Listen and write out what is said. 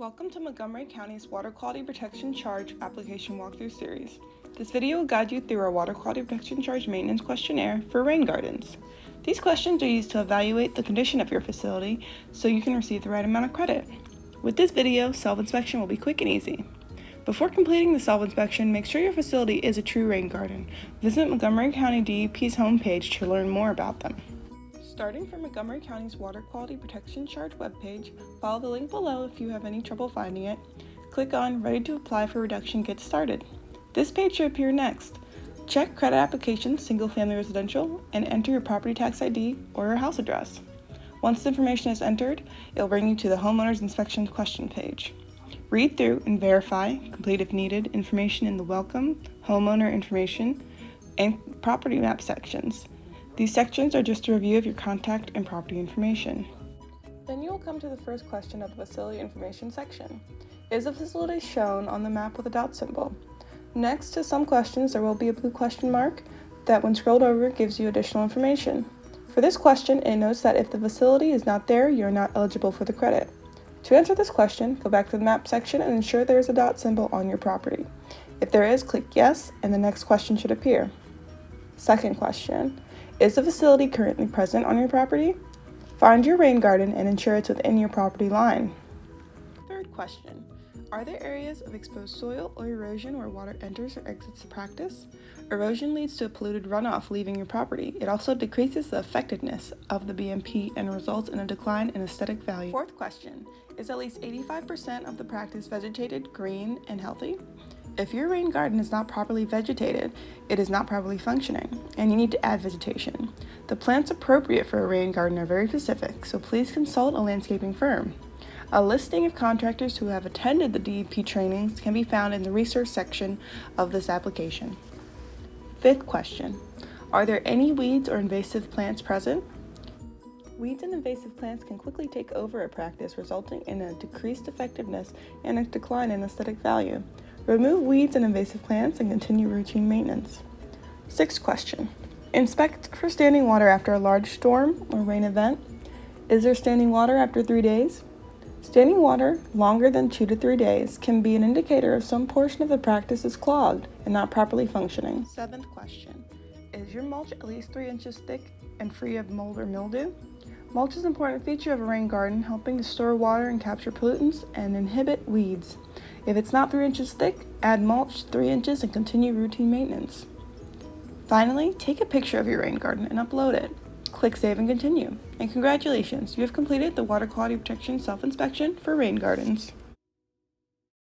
Welcome to Montgomery County's Water Quality Protection Charge Application Walkthrough Series. This video will guide you through our Water Quality Protection Charge Maintenance Questionnaire for rain gardens. These questions are used to evaluate the condition of your facility so you can receive the right amount of credit. With this video, self-inspection will be quick and easy. Before completing the self-inspection, make sure your facility is a true rain garden. Visit Montgomery County DEP's homepage to learn more about them. Starting from Montgomery County's Water Quality Protection Charge webpage, follow the link below if you have any trouble finding it. Click on Ready to Apply for Reduction Get Started. This page should appear next. Check Credit Application Single-Family Residential and enter your property tax ID or your house address. Once the information is entered, it will bring you to the Homeowner's Inspection question page. Read through and verify, complete if needed, information in the Welcome, Homeowner Information, and Property Map sections. These sections are just a review of your contact and property information. Then you will come to the first question of the facility information section. Is the facility shown on the map with a dot symbol? Next to some questions, there will be a blue question mark that when scrolled over gives you additional information. For this question, it notes that if the facility is not there, you are not eligible for the credit. To answer this question, go back to the map section and ensure there is a dot symbol on your property. If there is, click yes, and the next question should appear. Second question. Is the facility currently present on your property? Find your rain garden and ensure it's within your property line. Third question. Are there areas of exposed soil or erosion where water enters or exits the practice? Erosion leads to a polluted runoff leaving your property. It also decreases the effectiveness of the BMP and results in a decline in aesthetic value. Fourth question. Is at least 85% of the practice vegetated, green, and healthy? If your rain garden is not properly vegetated, it is not properly functioning, and you need to add vegetation. The plants appropriate for a rain garden are very specific, so please consult a landscaping firm. A listing of contractors who have attended the DEP trainings can be found in the research section of this application. Fifth question. Are there any weeds or invasive plants present? Weeds and invasive plants can quickly take over a practice, resulting in a decreased effectiveness and a decline in aesthetic value. Remove weeds and invasive plants and continue routine maintenance. Sixth question. Inspect for standing water after a large storm or rain event. Is there standing water after 3 days? Standing water longer than 2 to 3 days can be an indicator of some portion of the practice is clogged and not properly functioning. Seventh question. Is your mulch at least 3 inches thick and free of mold or mildew? Mulch is an important feature of a rain garden, helping to store water and capture pollutants and inhibit weeds. If it's not 3 inches thick, add mulch 3 inches and continue routine maintenance. Finally, take a picture of your rain garden and upload it. Click Save and Continue. And congratulations, you have completed the Water Quality Protection Self-Inspection for rain gardens.